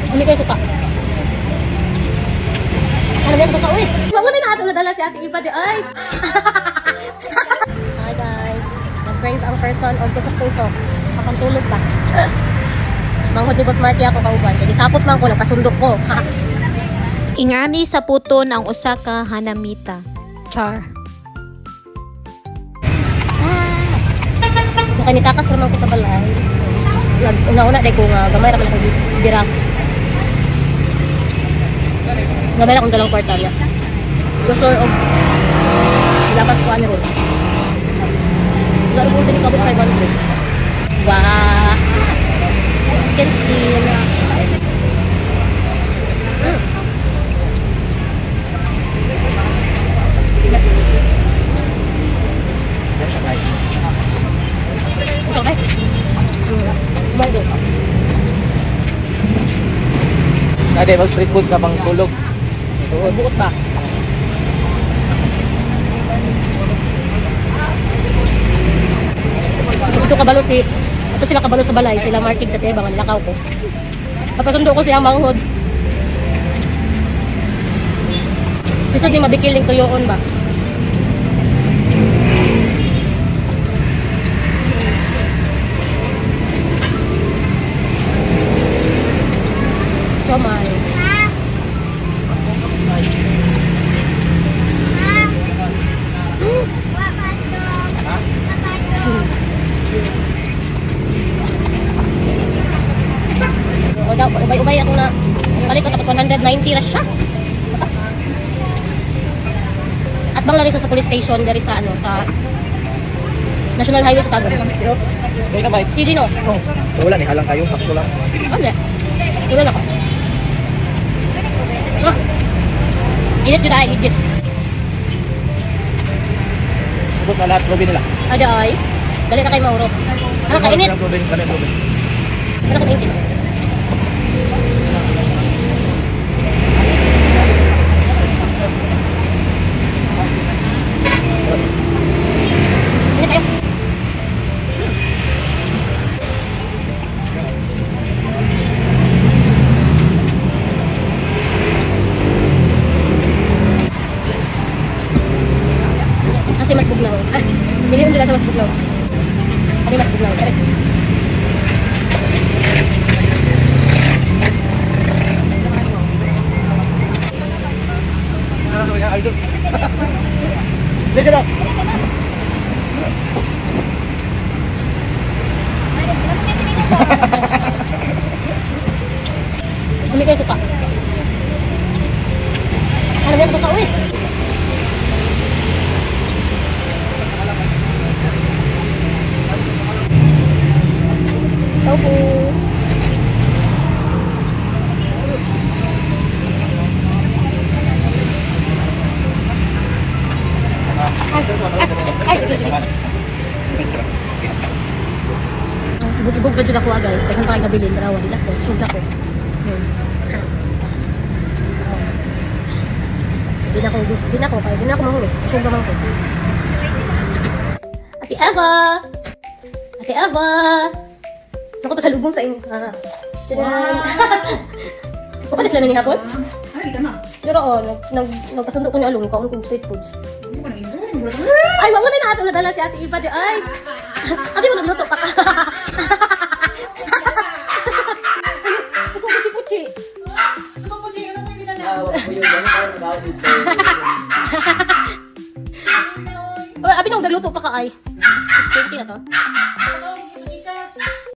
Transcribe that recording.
Hindi kayo suka. Ano yan suka? Uy! Wala na natin nadala si Ate Iba di ay! Hi guys! Nag-crave ang person o tusok-tusok. Kapantulog pa. Manghod ni Boss Marky ako kauban. Kaya sapot man ko, nagpasundok ko. Ingani sa puton ang usa ka hanamita. Char. So kanitakas naman ko sa balay. Una-una dahil ko nga gamay naman ako dira. Gamay na akong dalang kwartal niya. Gusto og dapat ko ano ron. Lalo ko din kabot 500. Wow! Chicken skin. Okay. Bago. Ada bang street foods na pang tulog. So, bukod pa. Ito sila kabalo sa balay, sila marking sa tebang, nilakaw ko. Papasundo ko siya manghod. Gusto di mabikiling tuyoon ba? Somay. Ubay-ubay ako na balik ko tapos 190 na siya. At bang lari ko sa police station dari sa ano sa National Highway sa Taguig. Okay na ba? CD no? Oh. Wala ni halang kayo, sakto lang. Ano? Wala na ko. Ah. Init yun ay, legit. Ubot na lahat probe nila. Ada ay. Dali na kayo maurok. Ano ka init? Probe, kami probe. Ano ka init? Init kayo. Kasi mas bugnaw. Ah, million dila sa mas bugnaw. Ano mas bugnaw? Kaya. Dito na. Hindi kayo suka. Ano yan suka? Uy! Tofu. Ibog-ibog na dyan ako guys. Kaya kung pakagabilin, darawa nila ko. Sug na ko. Di na ako mahulog. Sug naman ko. Ate Eva! Ate Eva! Naku pa sa lubong sa inyo. Kapalis lang na niya hapon? Ay, ka na. Pero nagpasundo ko ni Along. Kaon kong street foods. Ay, wala na ato nadala si Ate Iba di ay. Ate mo nagluto pa ka. Puchi-puchi. Puchi, ano po yung ginala? Abi nang nagluto pa ka ay. 20 na to.